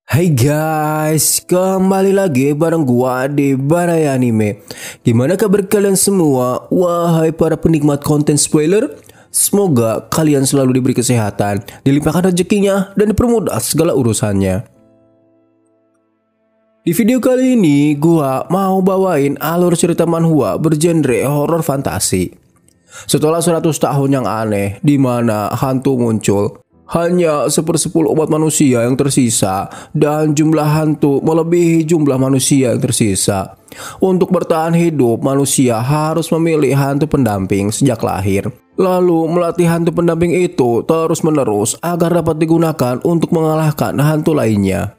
Hai guys, kembali lagi bareng gua di Baraya Anime. Gimana kabar kalian semua? Wahai para penikmat konten spoiler, semoga kalian selalu diberi kesehatan, dilimpahkan rezekinya, dan dipermudah segala urusannya. Di video kali ini, gua mau bawain alur cerita manhwa bergenre horor fantasi. Setelah 100 tahun yang aneh, di mana hantu muncul, hanya 1/10 umat manusia yang tersisa dan jumlah hantu melebihi jumlah manusia yang tersisa. Untuk bertahan hidup, manusia harus memilih hantu pendamping sejak lahir. Lalu melatih hantu pendamping itu terus-menerus agar dapat digunakan untuk mengalahkan hantu lainnya.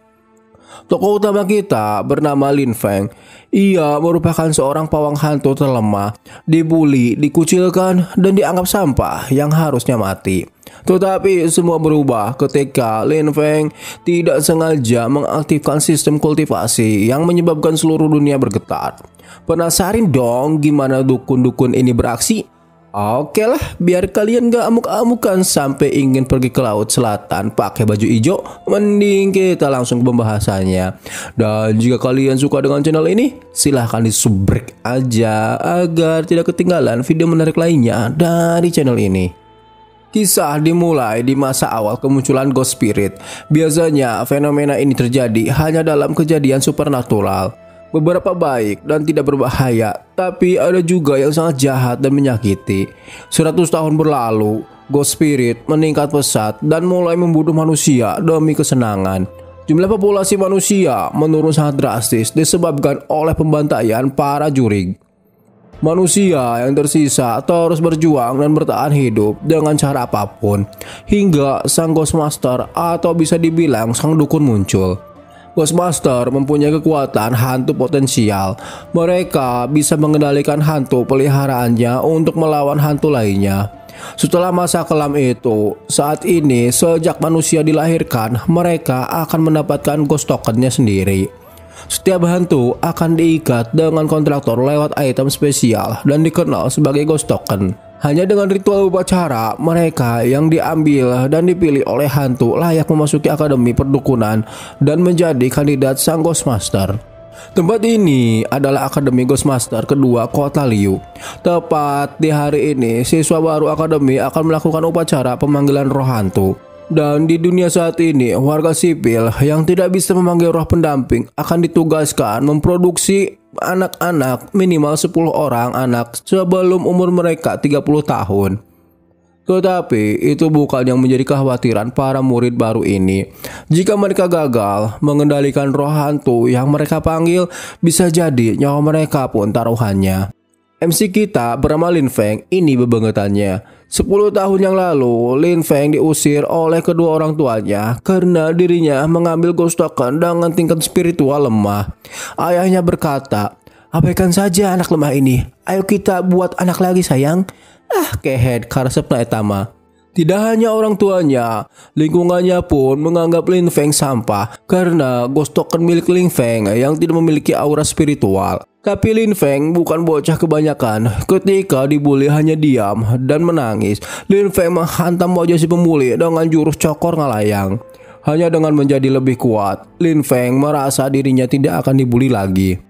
Tokoh utama kita bernama Lin Feng. Ia merupakan seorang pawang hantu terlemah, dibully, dikucilkan, dan dianggap sampah yang harusnya mati. Tetapi semua berubah ketika Lin Feng tidak sengaja mengaktifkan sistem kultivasi yang menyebabkan seluruh dunia bergetar. Penasaran dong gimana dukun-dukun ini beraksi? Oke lah, biar kalian gak amuk-amukan sampai ingin pergi ke laut selatan pakai baju hijau, mending kita langsung ke pembahasannya. Dan jika kalian suka dengan channel ini, silahkan disubrek aja agar tidak ketinggalan video menarik lainnya dari channel ini. Kisah dimulai di masa awal kemunculan ghost spirit. Biasanya fenomena ini terjadi hanya dalam kejadian supernatural. Beberapa baik dan tidak berbahaya, tapi ada juga yang sangat jahat dan menyakiti. 100 tahun berlalu, ghost spirit meningkat pesat dan mulai membunuh manusia demi kesenangan. Jumlah populasi manusia menurun sangat drastis disebabkan oleh pembantaian para jurig. Manusia yang tersisa terus berjuang dan bertahan hidup dengan cara apapun, hingga sang Ghostmaster atau bisa dibilang sang dukun muncul. Ghostmaster mempunyai kekuatan hantu potensial. Mereka bisa mengendalikan hantu peliharaannya untuk melawan hantu lainnya. Setelah masa kelam itu, saat ini sejak manusia dilahirkan, mereka akan mendapatkan ghost tokennya sendiri. Setiap hantu akan diikat dengan kontraktor lewat item spesial dan dikenal sebagai ghost token. Hanya dengan ritual upacara, mereka yang diambil dan dipilih oleh hantu layak memasuki akademi perdukunan dan menjadi kandidat sang Ghostmaster. Tempat ini adalah akademi Ghostmaster kedua kota Liu. Tepat di hari ini, siswa baru akademi akan melakukan upacara pemanggilan roh hantu. Dan di dunia saat ini, warga sipil yang tidak bisa memanggil roh pendamping akan ditugaskan memproduksi anak-anak minimal 10 orang anak sebelum umur mereka 30 tahun. Tetapi itu bukan yang menjadi kekhawatiran para murid baru ini. Jika mereka gagal mengendalikan roh hantu yang mereka panggil, bisa jadi nyawa mereka pun taruhannya. MC kita bernama Lin Feng ini bebangetannya. 10 tahun yang lalu, Lin Feng diusir oleh kedua orang tuanya karena dirinya mengambil ghost token dengan tingkat spiritual lemah. Ayahnya berkata, "Abaikan saja anak lemah ini. Ayo kita buat anak lagi sayang." Kehead karesepna etama. Tidak hanya orang tuanya, lingkungannya pun menganggap Lin Feng sampah karena ghost token milik Lin Feng yang tidak memiliki aura spiritual. Tapi Lin Feng bukan bocah kebanyakan. Ketika dibully hanya diam dan menangis, Lin Feng menghantam wajah si pembuli dengan jurus cokor ngalayang. Hanya dengan menjadi lebih kuat, Lin Feng merasa dirinya tidak akan dibully lagi.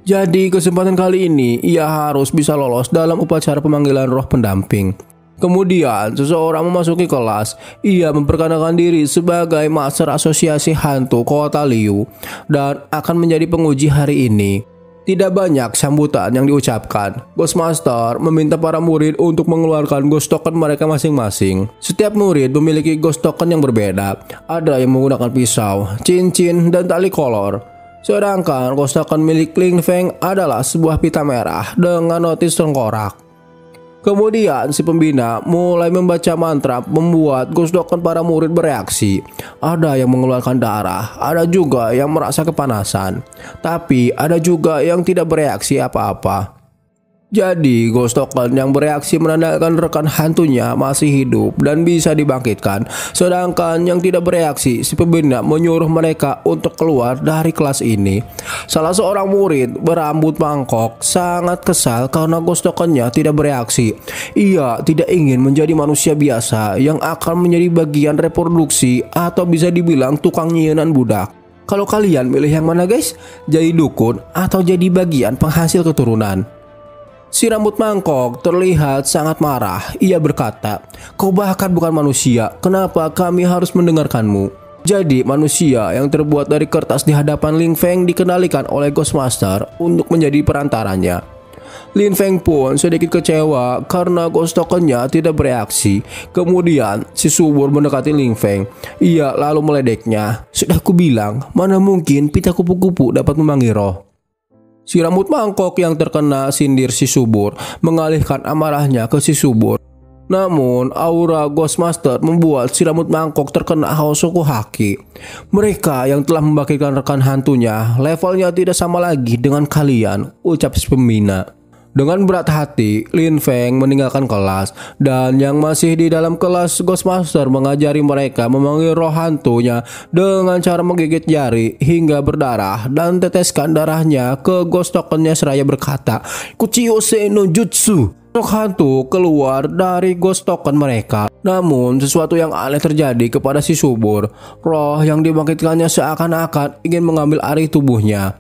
Jadi kesempatan kali ini ia harus bisa lolos dalam upacara pemanggilan roh pendamping. Kemudian seseorang memasuki kelas. Ia memperkenalkan diri sebagai Master Asosiasi Hantu Kota Liu dan akan menjadi penguji hari ini. Tidak banyak sambutan yang diucapkan. Ghostmaster meminta para murid untuk mengeluarkan ghost token mereka masing-masing. Setiap murid memiliki ghost token yang berbeda. Ada yang menggunakan pisau, cincin, dan tali kolor. Sedangkan ghost token milik Lin Feng adalah sebuah pita merah dengan notis tengkorak. Kemudian si pembina mulai membaca mantra membuat ghost token para murid bereaksi. Ada yang mengeluarkan darah, ada juga yang merasa kepanasan, tapi ada juga yang tidak bereaksi apa-apa. Jadi ghost token yang bereaksi menandakan rekan hantunya masih hidup dan bisa dibangkitkan. Sedangkan yang tidak bereaksi, si pembina menyuruh mereka untuk keluar dari kelas ini. Salah seorang murid berambut mangkok sangat kesal karena ghost tokennya tidak bereaksi. Ia tidak ingin menjadi manusia biasa yang akan menjadi bagian reproduksi atau bisa dibilang tukang nyiunan budak. Kalau kalian milih yang mana guys? Jadi dukun atau jadi bagian penghasil keturunan? Si rambut mangkok terlihat sangat marah. Ia berkata, "Kau bahkan bukan manusia, kenapa kami harus mendengarkanmu?" Jadi manusia yang terbuat dari kertas di hadapan Lin Feng dikendalikan oleh Ghostmaster untuk menjadi perantaranya. Lin Feng pun sedikit kecewa karena ghost tokennya tidak bereaksi. Kemudian si subur mendekati Lin Feng. Ia lalu meledeknya. "Sudah kubilang, mana mungkin pita kupu-kupu dapat memanggil roh." Si rambut mangkok yang terkena sindir si subur mengalihkan amarahnya ke si subur. Namun aura Ghostmaster membuat si rambut mangkok terkena Hosoku Haki. Mereka yang telah membangkitkan rekan hantunya levelnya tidak sama lagi dengan kalian, ucap si pembina. Dengan berat hati, Lin Feng meninggalkan kelas dan yang masih di dalam kelas Ghostmaster mengajari mereka memanggil roh hantunya dengan cara menggigit jari hingga berdarah dan teteskan darahnya ke ghost tokennya seraya berkata, "Kuchiyose no Jutsu." Roh hantu keluar dari ghost token mereka. Namun sesuatu yang aneh terjadi kepada si subur. Roh yang dibangkitkannya seakan-akan ingin mengambil alih tubuhnya.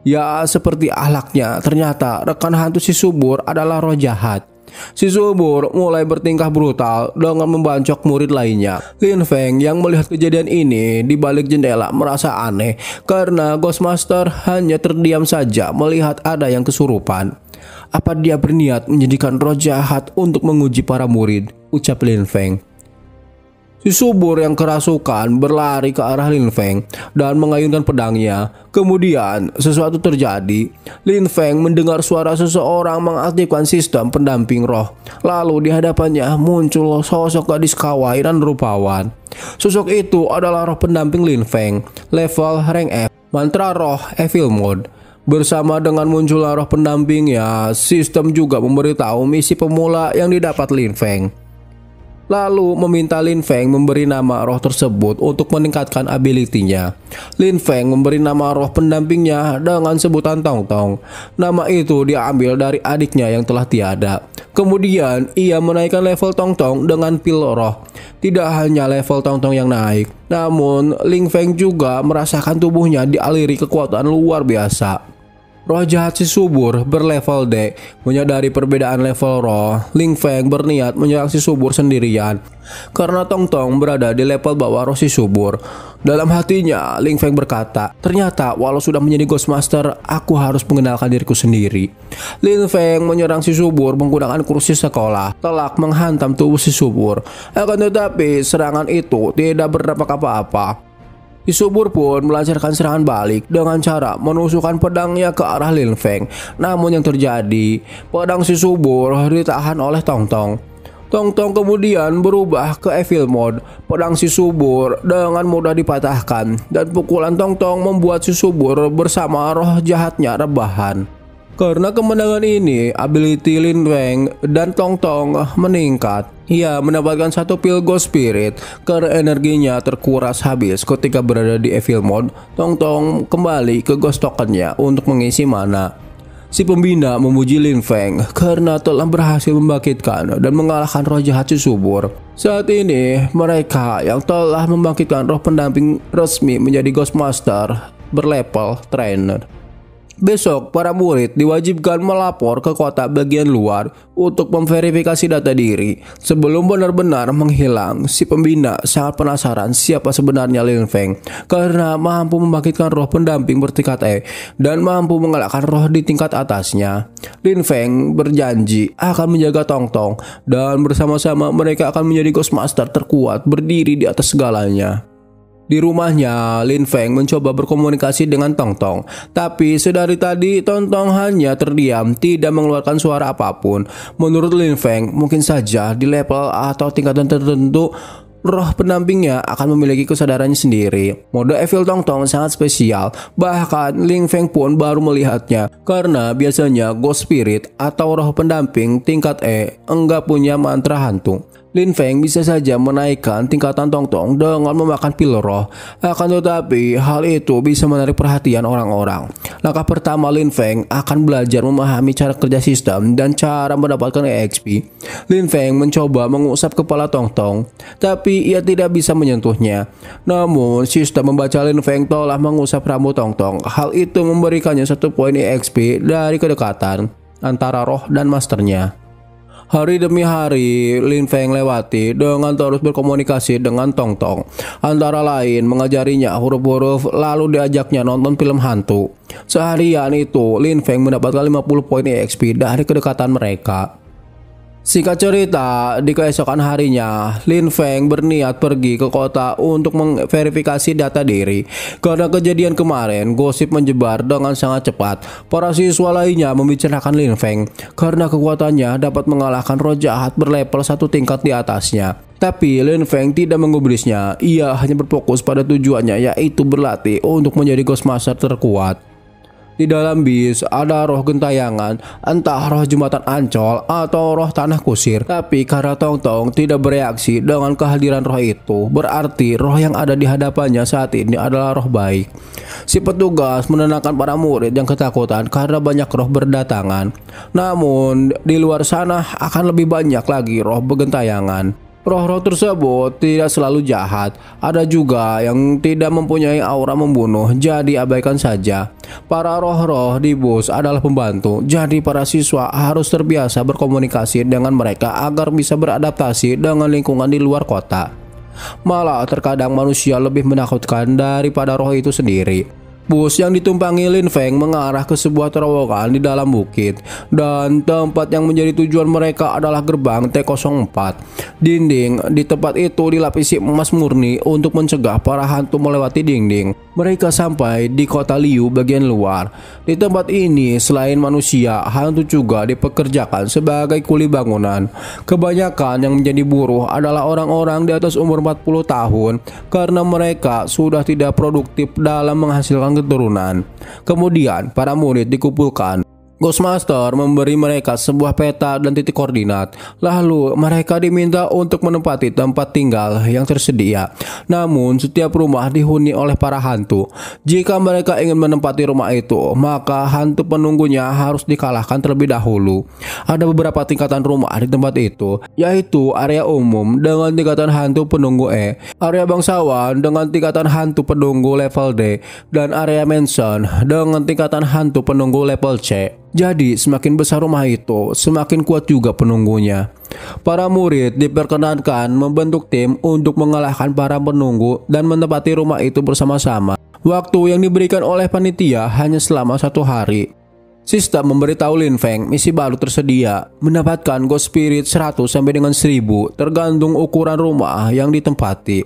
Ya, seperti ahlaknya, ternyata rekan hantu si subur adalah roh jahat. Si subur mulai bertingkah brutal dengan membancok murid lainnya. Lin Feng yang melihat kejadian ini di balik jendela merasa aneh karena Ghostmaster hanya terdiam saja melihat ada yang kesurupan. Apa dia berniat menjadikan roh jahat untuk menguji para murid? Ucap Lin Feng. Si subur yang kerasukan berlari ke arah Lin Feng dan mengayunkan pedangnya. Kemudian sesuatu terjadi. Lin Feng mendengar suara seseorang mengaktifkan sistem pendamping roh. Lalu di hadapannya muncul sosok gadis kawaii dan rupawan. Sosok itu adalah roh pendamping Lin Feng, level rank F, mantra roh Evil Mode. Bersama dengan munculnya roh pendampingnya, sistem juga memberitahu misi pemula yang didapat Lin Feng. Lalu meminta Lin Feng memberi nama roh tersebut untuk meningkatkan ability-nya. Lin Feng memberi nama roh pendampingnya dengan sebutan Tong Tong. Nama itu diambil dari adiknya yang telah tiada. Kemudian ia menaikkan level Tong Tong dengan pil roh. Tidak hanya level Tong Tong yang naik, namun Lin Feng juga merasakan tubuhnya dialiri kekuatan luar biasa. Roh jahat si subur berlevel D. Menyadari perbedaan level roh, Lin Feng berniat menyerang si subur sendirian karena Tong Tong berada di level bawah roh si subur. Dalam hatinya, Lin Feng berkata, "Ternyata walau sudah menjadi Ghostmaster, aku harus mengenalkan diriku sendiri." Lin Feng menyerang si subur menggunakan kursi sekolah, telak menghantam tubuh si subur. Akan tetapi serangan itu tidak berdampak apa-apa. Si subur pun melancarkan serangan balik dengan cara menusukkan pedangnya ke arah Lin Feng. Namun yang terjadi, pedang si subur ditahan oleh Tong Tong. Tong Tong kemudian berubah ke Evil Mode. Pedang si subur dengan mudah dipatahkan dan pukulan Tong Tong membuat si subur bersama roh jahatnya rebahan. Karena kemenangan ini, ability Lin Feng dan Tong Tong meningkat. Ia mendapatkan satu pil Ghost Spirit karena energinya terkuras habis ketika berada di Evil Mode. Tong Tong kembali ke Ghost Tokennya untuk mengisi mana. Si pembina memuji Lin Feng karena telah berhasil membangkitkan dan mengalahkan roh jahat si subur. Saat ini, mereka yang telah membangkitkan roh pendamping resmi menjadi Ghostmaster berlevel trainer. Besok, para murid diwajibkan melapor ke kota bagian luar untuk memverifikasi data diri. Sebelum benar-benar menghilang, si pembina sangat penasaran siapa sebenarnya Lin Feng karena mampu membangkitkan roh pendamping bertingkat E dan mampu mengalahkan roh di tingkat atasnya. Lin Feng berjanji akan menjaga Tong Tong dan bersama-sama mereka akan menjadi Ghostmaster terkuat berdiri di atas segalanya. Di rumahnya, Lin Feng mencoba berkomunikasi dengan Tong Tong. Tapi sedari tadi Tong Tong hanya terdiam, tidak mengeluarkan suara apapun. Menurut Lin Feng, mungkin saja di level atau tingkatan tertentu roh pendampingnya akan memiliki kesadarannya sendiri. Mode Evil Tong Tong sangat spesial. Bahkan Lin Feng pun baru melihatnya karena biasanya Ghost Spirit atau roh pendamping tingkat E enggak punya mantra hantu. Lin Feng bisa saja menaikkan tingkatan Tong Tong dengan memakan pil roh. Akan tetapi hal itu bisa menarik perhatian orang-orang. Langkah pertama Lin Feng akan belajar memahami cara kerja sistem dan cara mendapatkan EXP. Lin Feng mencoba mengusap kepala Tong Tong, tapi ia tidak bisa menyentuhnya. Namun sistem membaca Lin Feng telah mengusap rambut Tong Tong. Hal itu memberikannya 1 poin EXP dari kedekatan antara roh dan masternya. Hari demi hari, Lin Feng lewati dengan terus berkomunikasi dengan Tong Tong. Antara lain mengajarinya huruf-huruf lalu diajaknya nonton film hantu. Seharian itu, Lin Feng mendapatkan 50 poin EXP dari kedekatan mereka. Singkat cerita, di keesokan harinya, Lin Feng berniat pergi ke kota untuk memverifikasi data diri. Karena kejadian kemarin, gosip menyebar dengan sangat cepat. Para siswa lainnya membicarakan Lin Feng karena kekuatannya dapat mengalahkan roh jahat berlevel 1 tingkat di atasnya. Tapi Lin Feng tidak menggubrisnya, ia hanya berfokus pada tujuannya, yaitu berlatih untuk menjadi Ghostmaster terkuat. Di dalam bis ada roh gentayangan, entah roh jembatan Ancol atau roh tanah kusir. Tapi karena Tong Tong tidak bereaksi dengan kehadiran roh itu, berarti roh yang ada di hadapannya saat ini adalah roh baik. Si petugas menenangkan para murid yang ketakutan karena banyak roh berdatangan. Namun di luar sana akan lebih banyak lagi roh bergentayangan. Roh-roh tersebut tidak selalu jahat, ada juga yang tidak mempunyai aura membunuh, jadi abaikan saja. Para roh-roh di bus adalah pembantu, jadi para siswa harus terbiasa berkomunikasi dengan mereka agar bisa beradaptasi dengan lingkungan di luar kota. Malah terkadang manusia lebih menakutkan daripada roh itu sendiri. Bus yang ditumpangi Lin Feng mengarah ke sebuah terowongan di dalam bukit, dan tempat yang menjadi tujuan mereka adalah gerbang T04. Dinding di tempat itu dilapisi emas murni untuk mencegah para hantu melewati dinding. Mereka sampai di kota Liu bagian luar. Di tempat ini selain manusia, hantu juga dipekerjakan sebagai kuli bangunan. Kebanyakan yang menjadi buruh adalah orang-orang di atas umur 40 tahun karena mereka sudah tidak produktif dalam menghasilkan keturunan. Kemudian para murid dikumpulkan. Ghostmaster memberi mereka sebuah peta dan titik koordinat. Lalu mereka diminta untuk menempati tempat tinggal yang tersedia. Namun setiap rumah dihuni oleh para hantu. Jika mereka ingin menempati rumah itu, maka hantu penunggunya harus dikalahkan terlebih dahulu. Ada beberapa tingkatan rumah di tempat itu, yaitu area umum dengan tingkatan hantu penunggu E, area bangsawan dengan tingkatan hantu penunggu level D, dan area mansion dengan tingkatan hantu penunggu level C. Jadi semakin besar rumah itu, semakin kuat juga penunggunya. Para murid diperkenankan membentuk tim untuk mengalahkan para penunggu dan menempati rumah itu bersama-sama. Waktu yang diberikan oleh panitia hanya selama 1 hari. Sistem memberitahu Lin Feng misi baru tersedia, mendapatkan Ghost Spirit 100 sampai dengan 1000 tergantung ukuran rumah yang ditempati.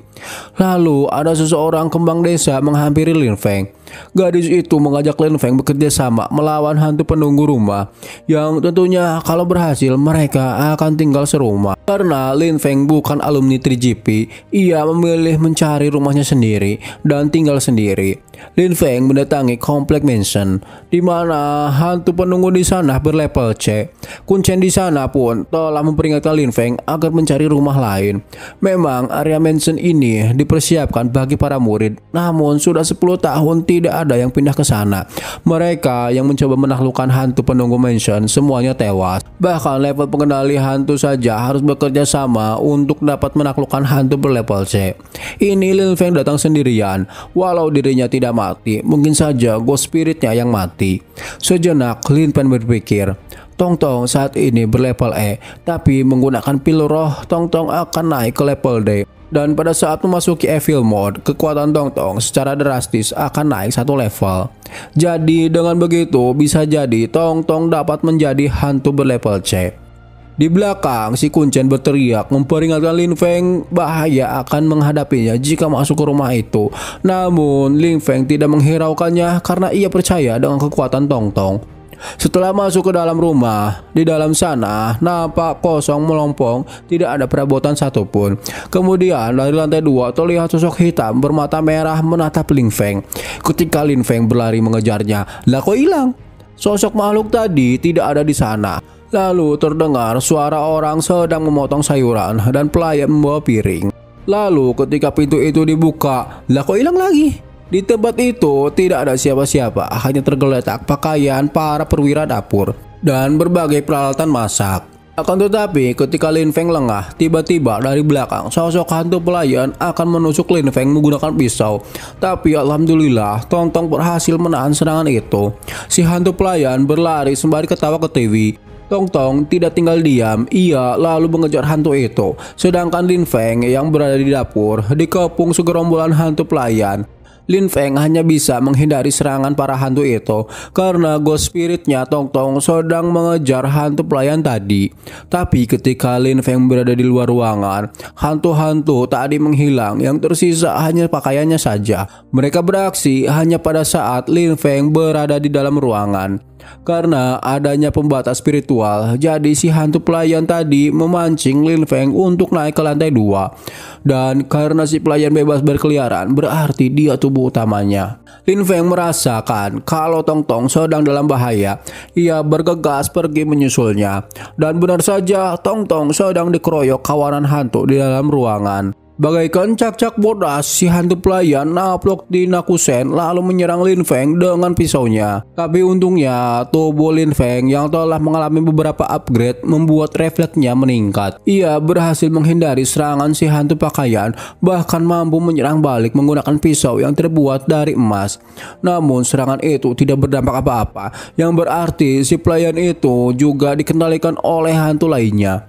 Lalu ada seseorang kembang desa menghampiri Lin Feng. Gadis itu mengajak Lin Feng bekerja sama melawan hantu penunggu rumah, yang tentunya kalau berhasil mereka akan tinggal serumah. Karena Lin Feng bukan alumni 3GP, ia memilih mencari rumahnya sendiri dan tinggal sendiri. Lin Feng mendatangi komplek mansion, di mana hantu penunggu di sana berlevel C. Kuncen di sana pun telah memperingatkan Lin Feng agar mencari rumah lain. Memang area mansion ini dipersiapkan bagi para murid, namun sudah 10 tahun tidak ada yang pindah ke sana. Mereka yang mencoba menaklukkan hantu penunggu mansion semuanya tewas. Bahkan level pengendali hantu saja harus bekerja sama untuk dapat menaklukkan hantu berlevel C. Ini Lin Feng datang sendirian. Walau dirinya tidak mati, mungkin saja ghost spiritnya yang mati. Sejenak Lin Feng berpikir, Tong Tong saat ini berlevel E, tapi menggunakan pil roh Tong Tong akan naik ke level D. Dan pada saat memasuki Evil Mode, kekuatan Tong Tong secara drastis akan naik 1 level. Jadi dengan begitu bisa jadi Tong Tong dapat menjadi hantu berlevel C. Di belakang, si Kuncen berteriak memperingatkan Lin Feng bahaya akan menghadapinya jika masuk ke rumah itu. Namun Lin Feng tidak menghiraukannya karena ia percaya dengan kekuatan Tong Tong. Setelah masuk ke dalam rumah, di dalam sana nampak kosong melompong, tidak ada perabotan satupun. Kemudian dari lantai 2 terlihat sosok hitam bermata merah menatap Lin Feng. Ketika Lin Feng berlari mengejarnya, lah kok hilang? Sosok makhluk tadi tidak ada di sana. Lalu terdengar suara orang sedang memotong sayuran dan pelayan membawa piring. Lalu ketika pintu itu dibuka, lah kok hilang lagi? Di tempat itu tidak ada siapa-siapa, hanya tergeletak pakaian para perwira dapur dan berbagai peralatan masak. Akan tetapi ketika Lin Feng lengah, tiba-tiba dari belakang sosok hantu pelayan akan menusuk Lin Feng menggunakan pisau. Tapi alhamdulillah Tong Tong berhasil menahan serangan itu. Si hantu pelayan berlari sembari ketawa ke TV. Tong Tong tidak tinggal diam, ia lalu mengejar hantu itu. Sedangkan Lin Feng yang berada di dapur dikepung segerombolan hantu pelayan. Lin Feng hanya bisa menghindari serangan para hantu itu karena ghost spiritnya Tong Tong sedang mengejar hantu pelayan tadi. Tapi ketika Lin Feng berada di luar ruangan, hantu-hantu tadi menghilang, yang tersisa hanya pakaiannya saja. Mereka beraksi hanya pada saat Lin Feng berada di dalam ruangan. Karena adanya pembatas spiritual, jadi si hantu pelayan tadi memancing Lin Feng untuk naik ke lantai 2. Dan karena si pelayan bebas berkeliaran, berarti dia tubuh utamanya. Lin Feng merasakan kalau Tong Tong sedang dalam bahaya. Ia bergegas pergi menyusulnya. Dan benar saja, Tong Tong sedang dikeroyok kawanan hantu di dalam ruangan. Bagaikan cak-cak bodas, si hantu pelayan naplok di Nakusen lalu menyerang Lin Feng dengan pisaunya. Tapi untungnya tubuh Lin Feng yang telah mengalami beberapa upgrade membuat refleksnya meningkat. Ia berhasil menghindari serangan si hantu pakaian, bahkan mampu menyerang balik menggunakan pisau yang terbuat dari emas. Namun serangan itu tidak berdampak apa-apa, yang berarti si pelayan itu juga dikendalikan oleh hantu lainnya.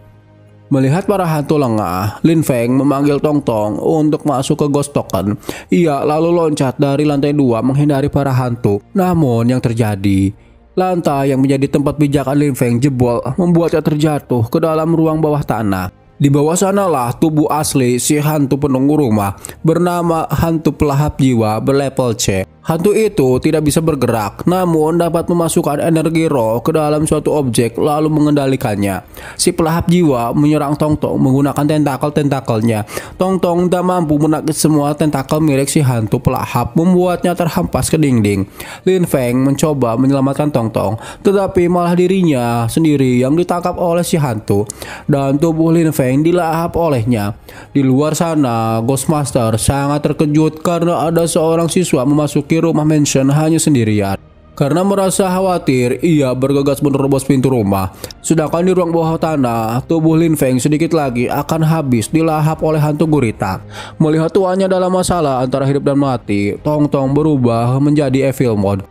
Melihat para hantu lengah, Lin Feng memanggil Tong Tong untuk masuk ke Ghost Token. Ia lalu loncat dari lantai 2 menghindari para hantu. Namun yang terjadi, lantai yang menjadi tempat pijakan Lin Feng jebol, membuatnya terjatuh ke dalam ruang bawah tanah. Di bawah sanalah tubuh asli si hantu penunggu rumah bernama hantu pelahap jiwa berlevel C. Hantu itu tidak bisa bergerak, namun dapat memasukkan energi roh ke dalam suatu objek lalu mengendalikannya. Si pelahap jiwa menyerang Tong Tong menggunakan tentakel-tentakelnya. Tong Tong tak mampu menakis semua tentakel milik si hantu pelahap, membuatnya terhempas ke dinding. Lin Feng mencoba menyelamatkan Tong Tong, tetapi malah dirinya sendiri yang ditangkap oleh si hantu dan tubuh Lin Feng dilahap olehnya. Di luar sana, Ghostmaster sangat terkejut karena ada seorang siswa memasuki rumah mansion hanya sendirian. Karena merasa khawatir, ia bergegas menerobos pintu rumah. Sedangkan di ruang bawah tanah, tubuh Lin Feng sedikit lagi akan habis dilahap oleh hantu gurita. Melihat tuannya dalam masalah antara hidup dan mati, Tong Tong berubah menjadi evil mode,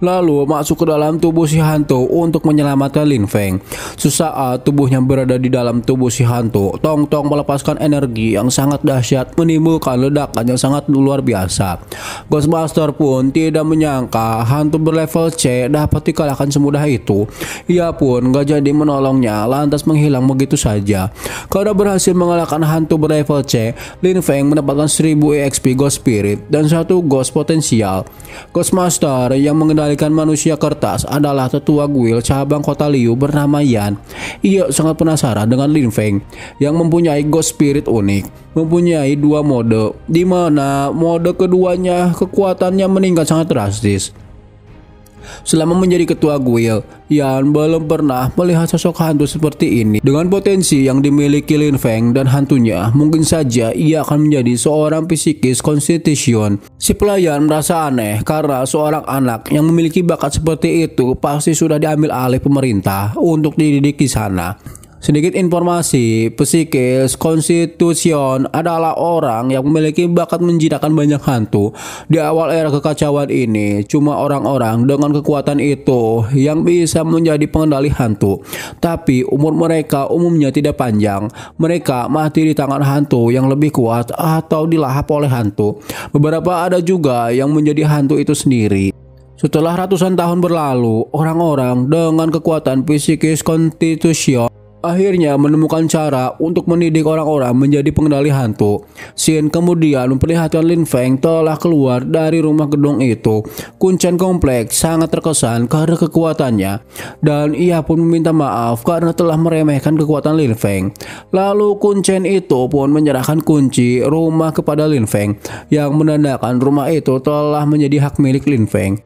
lalu masuk ke dalam tubuh si hantu untuk menyelamatkan Lin Feng. Sesaat tubuhnya berada di dalam tubuh si hantu, Tong Tong melepaskan energi yang sangat dahsyat, menimbulkan ledakan yang sangat luar biasa. Ghostmaster pun tidak menyangka hantu berlevel C dapat dikalahkan semudah itu. Ia pun gak jadi menolongnya, lantas menghilang begitu saja. Karena berhasil mengalahkan hantu berlevel C, Lin Feng mendapatkan 1000 EXP Ghost Spirit dan 1 Ghost Potensial. Ghostmaster yang mengendalikan manusia kertas adalah tetua guild cabang kota Liu bernama Yan. Ia sangat penasaran dengan Lin Feng yang mempunyai Ghost Spirit unik, mempunyai 2 mode, di mana mode keduanya kekuatannya meningkat sangat drastis. Selama menjadi ketua guild, Yan belum pernah melihat sosok hantu seperti ini. Dengan potensi yang dimiliki Lin Feng dan hantunya, mungkin saja ia akan menjadi seorang psikis konstitusion. Si pelayan merasa aneh karena seorang anak yang memiliki bakat seperti itu pasti sudah diambil alih pemerintah untuk dididik di sana. Sedikit informasi, psikis konstitusion adalah orang yang memiliki bakat menjinakkan banyak hantu. Di awal era kekacauan ini, cuma orang-orang dengan kekuatan itu yang bisa menjadi pengendali hantu. Tapi umur mereka umumnya tidak panjang. Mereka mati di tangan hantu yang lebih kuat atau dilahap oleh hantu. Beberapa ada juga yang menjadi hantu itu sendiri. Setelah ratusan tahun berlalu, orang-orang dengan kekuatan psikis konstitusion akhirnya menemukan cara untuk mendidik orang-orang menjadi pengendali hantu. Shin kemudian memperlihatkan Lin Feng telah keluar dari rumah gedung itu. Kuncen kompleks sangat terkesan karena kekuatannya, dan ia pun meminta maaf karena telah meremehkan kekuatan Lin Feng. Lalu Kuncen itu pun menyerahkan kunci rumah kepada Lin Feng, yang menandakan rumah itu telah menjadi hak milik Lin Feng.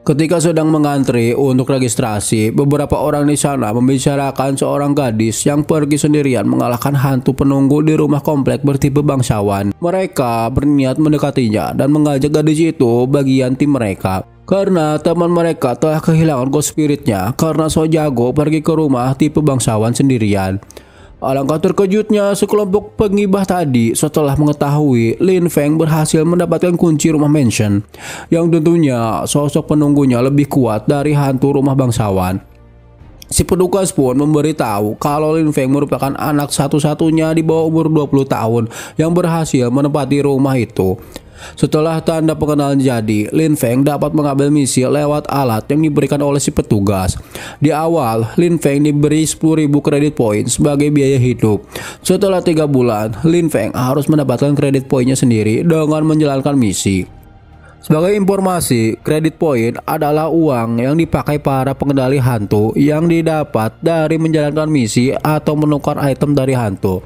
Ketika sedang mengantri untuk registrasi, beberapa orang di sana membicarakan seorang gadis yang pergi sendirian mengalahkan hantu penunggu di rumah komplek bertipe bangsawan. Mereka berniat mendekatinya dan mengajak gadis itu bagian tim mereka. Karena teman mereka telah kehilangan ghost spiritnya karena so jago pergi ke rumah tipe bangsawan sendirian. Alangkah terkejutnya sekelompok pengibah tadi setelah mengetahui Lin Feng berhasil mendapatkan kunci rumah mansion, yang tentunya sosok penunggunya lebih kuat dari hantu rumah bangsawan. Si petugas pun memberitahu kalau Lin Feng merupakan anak satu-satunya di bawah umur 20 tahun yang berhasil menempati rumah itu. Setelah tanda pengenalan jadi, Lin Feng dapat mengambil misi lewat alat yang diberikan oleh si petugas. Di awal, Lin Feng diberi 10.000 kredit poin sebagai biaya hidup. Setelah 3 bulan, Lin Feng harus mendapatkan kredit poinnya sendiri dengan menjalankan misi. Sebagai informasi, kredit poin adalah uang yang dipakai para pengendali hantu yang didapat dari menjalankan misi atau menukar item dari hantu.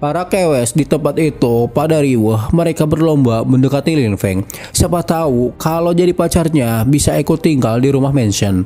Para kewes di tempat itu pada riuh, mereka berlomba mendekati Lin Feng. Siapa tahu kalau jadi pacarnya bisa ikut tinggal di rumah mansion.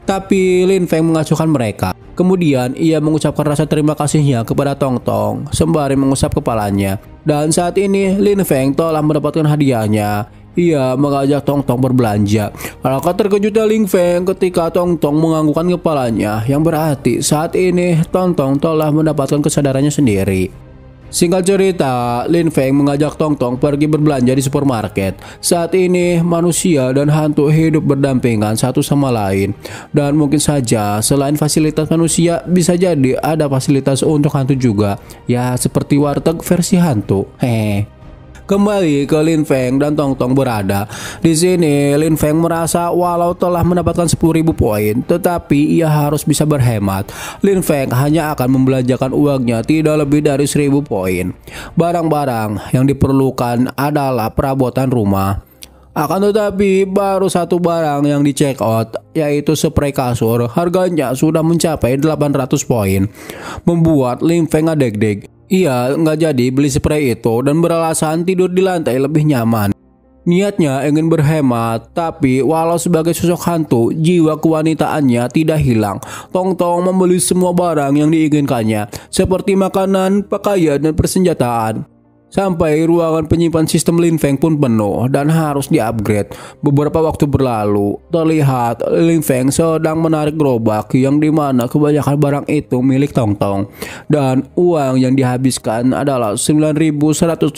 Tapi Lin Feng mengacuhkan mereka. Kemudian ia mengucapkan rasa terima kasihnya kepada Tong Tong sembari mengusap kepalanya. Dan saat ini Lin Feng telah mendapatkan hadiahnya. Ia mengajak Tong Tong berbelanja. Alangkah terkejutnya Lin Feng ketika Tong Tong menganggukkan kepalanya, yang berarti saat ini Tong Tong telah mendapatkan kesadarannya sendiri. Singkat cerita, Lin Feng mengajak Tong Tong pergi berbelanja di supermarket. Saat ini manusia dan hantu hidup berdampingan satu sama lain. Dan mungkin saja selain fasilitas manusia, bisa jadi ada fasilitas untuk hantu juga. Ya, seperti warteg versi hantu. Hehe. Kembali ke Lin Feng dan Tong Tong berada. Di sini Lin Feng merasa walau telah mendapatkan 10.000 poin, tetapi ia harus bisa berhemat. Lin Feng hanya akan membelanjakan uangnya tidak lebih dari 1.000 poin. Barang-barang yang diperlukan adalah perabotan rumah. Akan tetapi baru satu barang yang di check out, yaitu spray kasur. Harganya sudah mencapai 800 poin, membuat Lin Feng ngadeg-deg. Ia nggak jadi beli spray itu dan beralasan tidur di lantai lebih nyaman. Niatnya ingin berhemat, tapi walau sebagai sosok hantu, jiwa kewanitaannya tidak hilang. Tong Tong membeli semua barang yang diinginkannya, seperti makanan, pakaian, dan persenjataan. Sampai ruangan penyimpan sistem Lin Feng pun penuh dan harus di-upgrade. Beberapa waktu berlalu, terlihat Lin Feng sedang menarik gerobak yang dimana kebanyakan barang itu milik Tong Tong. Dan uang yang dihabiskan adalah 9.174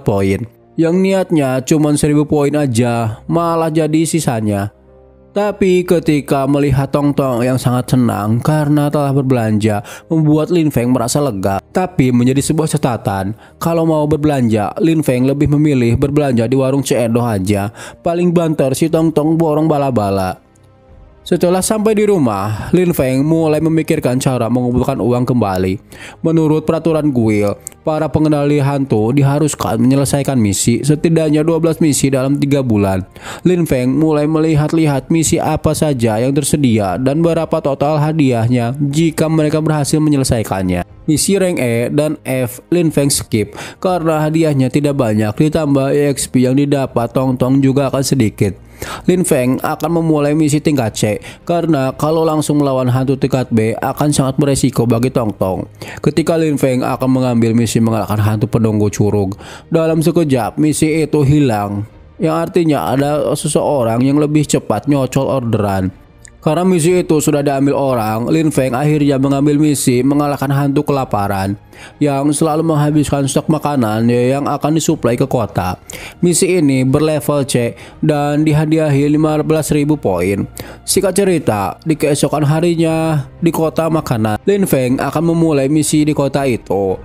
poin. Yang niatnya cuma 1.000 poin aja, malah jadi sisanya. Tapi ketika melihat Tong Tong yang sangat senang karena telah berbelanja, membuat Lin Feng merasa lega. Tapi menjadi sebuah catatan, kalau mau berbelanja, Lin Feng lebih memilih berbelanja di warung Ceedoh aja. Paling banter si Tong Tong borong bala-bala. Setelah sampai di rumah, Lin Feng mulai memikirkan cara mengumpulkan uang kembali. Menurut peraturan guild, para pengendali hantu diharuskan menyelesaikan misi setidaknya 12 misi dalam 3 bulan. Lin Feng mulai melihat-lihat misi apa saja yang tersedia dan berapa total hadiahnya jika mereka berhasil menyelesaikannya. Misi rank E dan F Lin Feng skip karena hadiahnya tidak banyak, ditambah EXP yang didapat Tong Tong juga akan sedikit. Lin Feng akan memulai misi tingkat C karena kalau langsung melawan hantu tingkat B akan sangat beresiko bagi Tong Tong. Ketika Lin Feng akan mengambil misi mengalahkan hantu penunggu curug, dalam sekejap misi itu hilang, yang artinya ada seseorang yang lebih cepat nyocol orderan. Karena misi itu sudah diambil orang, Lin Feng akhirnya mengambil misi mengalahkan hantu kelaparan yang selalu menghabiskan stok makanan yang akan disuplai ke kota. Misi ini berlevel C dan dihadiahi 15.000 poin. Singkat cerita, di keesokan harinya di kota makanan, Lin Feng akan memulai misi di kota itu.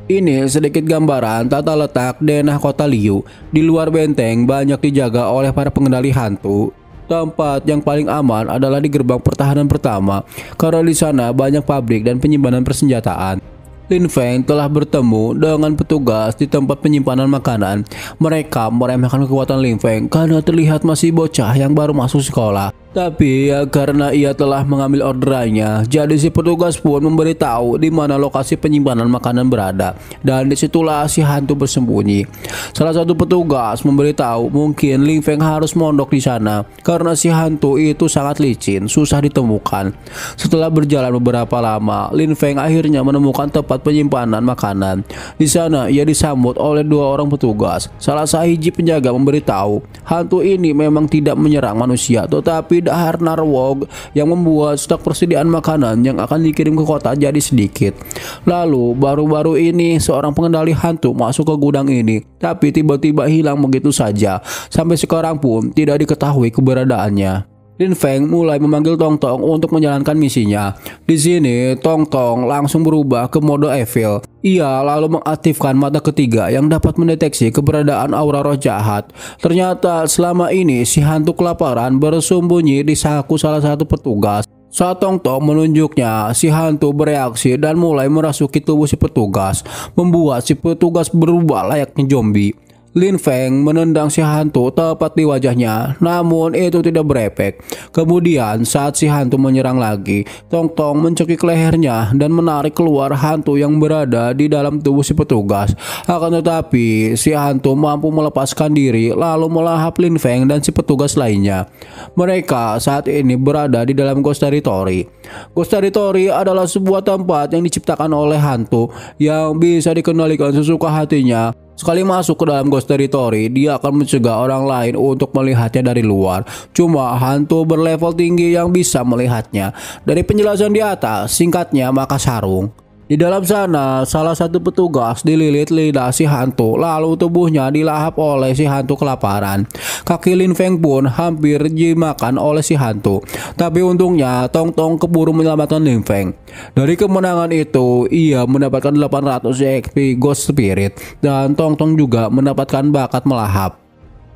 Ini sedikit gambaran tata letak denah kota Liu. Di luar benteng banyak dijaga oleh para pengendali hantu. Tempat yang paling aman adalah di gerbang pertahanan pertama, karena di sana banyak pabrik dan penyimpanan persenjataan. Lin Feng telah bertemu dengan petugas di tempat penyimpanan makanan. Mereka meremehkan kekuatan Lin Feng karena terlihat masih bocah yang baru masuk sekolah. Tapi ya karena ia telah mengambil orderannya, jadi si petugas pun memberitahu di mana lokasi penyimpanan makanan berada, dan disitulah si hantu bersembunyi. Salah satu petugas memberitahu mungkin Ling Feng harus mondok di sana karena si hantu itu sangat licin, susah ditemukan. Setelah berjalan beberapa lama, Lin Feng akhirnya menemukan tempat penyimpanan makanan. Di sana ia disambut oleh dua orang petugas. Salah sahiji penjaga memberitahu hantu ini memang tidak menyerang manusia, tetapi dahar narwog yang membuat stok persediaan makanan yang akan dikirim ke kota jadi sedikit. Lalu baru-baru ini seorang pengendali hantu masuk ke gudang ini, tapi tiba-tiba hilang begitu saja. Sampai sekarang pun tidak diketahui keberadaannya. Lin Feng mulai memanggil Tong Tong untuk menjalankan misinya. Di sini Tong Tong langsung berubah ke mode evil. Ia lalu mengaktifkan mata ketiga yang dapat mendeteksi keberadaan aura roh jahat. Ternyata selama ini si hantu kelaparan bersembunyi di saku salah satu petugas. Saat Tong Tong menunjuknya, si hantu bereaksi dan mulai merasuki tubuh si petugas, membuat si petugas berubah layaknya zombie. Lin Feng menendang si hantu tepat di wajahnya, namun itu tidak berefek. Kemudian saat si hantu menyerang lagi, Tong Tong mencekik lehernya dan menarik keluar hantu yang berada di dalam tubuh si petugas. Akan tetapi si hantu mampu melepaskan diri lalu melahap Lin Feng dan si petugas lainnya. Mereka saat ini berada di dalam Ghost Territory. Ghost Territory adalah sebuah tempat yang diciptakan oleh hantu yang bisa dikendalikan sesuka hatinya. Sekali masuk ke dalam Ghost Territory, dia akan mencegah orang lain untuk melihatnya dari luar. Cuma hantu berlevel tinggi yang bisa melihatnya. Dari penjelasan di atas, singkatnya maka sarung. Di dalam sana, salah satu petugas dililit lidah si hantu, lalu tubuhnya dilahap oleh si hantu kelaparan. Kaki Lin Feng pun hampir dimakan oleh si hantu. Tapi untungnya Tong Tong keburu menyelamatkan Lin Feng. Dari kemenangan itu, ia mendapatkan 800 XP Ghost Spirit, dan Tong Tong juga mendapatkan bakat melahap.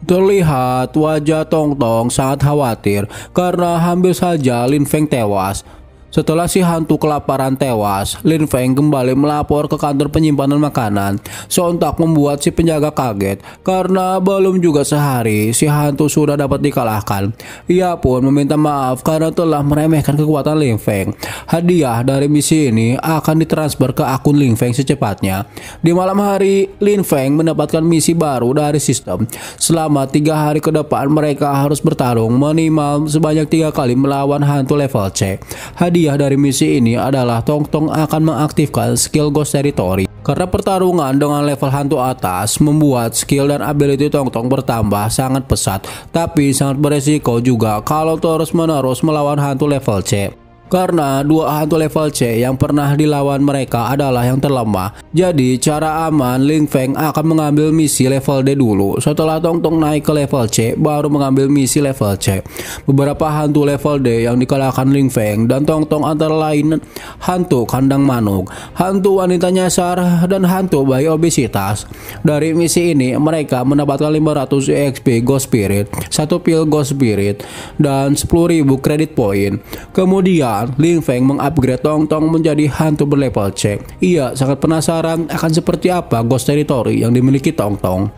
Terlihat wajah Tong Tong sangat khawatir karena hampir saja Lin Feng tewas. Setelah si hantu kelaparan tewas, Lin Feng kembali melapor ke kantor penyimpanan makanan. Sontak membuat si penjaga kaget karena belum juga sehari si hantu sudah dapat dikalahkan. Ia pun meminta maaf karena telah meremehkan kekuatan Lin Feng. Hadiah dari misi ini akan ditransfer ke akun Lin Feng secepatnya. Di malam hari, Lin Feng mendapatkan misi baru dari sistem. Selama 3 hari ke depan mereka harus bertarung minimal sebanyak 3 kali melawan hantu level C. Hadiah dari misi ini adalah Tong Tong akan mengaktifkan skill Ghost Territory. Karena pertarungan dengan level hantu atas membuat skill dan ability Tong Tong bertambah sangat pesat, tapi sangat beresiko juga kalau terus-menerus melawan hantu level C. Karena dua hantu level C yang pernah dilawan mereka adalah yang terlemah. Jadi cara aman, Lin Feng akan mengambil misi level D dulu. Setelah Tong Tong naik ke level C, baru mengambil misi level C. Beberapa hantu level D yang dikalahkan Lin Feng dan Tong Tong antara lain hantu kandang manuk, hantu wanita nyasar, dan hantu bayi obesitas. Dari misi ini mereka mendapatkan 500 XP Ghost Spirit, 1 pil Ghost Spirit, dan 10.000 credit point. Kemudian Lin Feng mengupgrade Tong Tong menjadi hantu berlevel C. Ia sangat penasaran akan seperti apa Ghost Territory yang dimiliki Tong Tong.